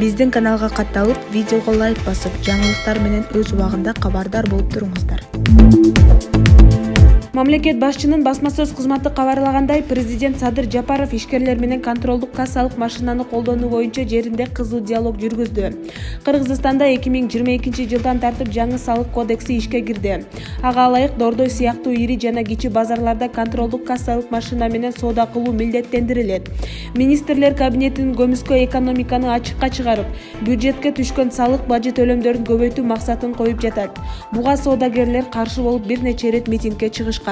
Биздин каналга катталып, видеого лайк басып, жаңылыктар менен өз убагында кабардар болуп туруңуздар. Мамлекет башчынын басма сөз кызматы кабарлагандай, президент Садыр Жапаров ишкерлер менен контролдук кассалык машинаны колдонуу боюнча жеринде кызуу диалог жүргүздү. Кыргызстанда 2022 жылдан тартып жаңы салык кодекси ишке кирди. Ага ылайык Дордой сыяктуу ири жана кичи базарларда контролдук кассалык машина менен соода кылуу милдеттендирилет. Министрлер кабинетинин көмүскө экономиканы ачыкка чыгарып, бюджетке түшкөн салык бажы төлөмдөрүн көбөйтүү максатын коюп жатат. Буга соодагерлер каршы болуп бир нече ирет митингге чыгышкан.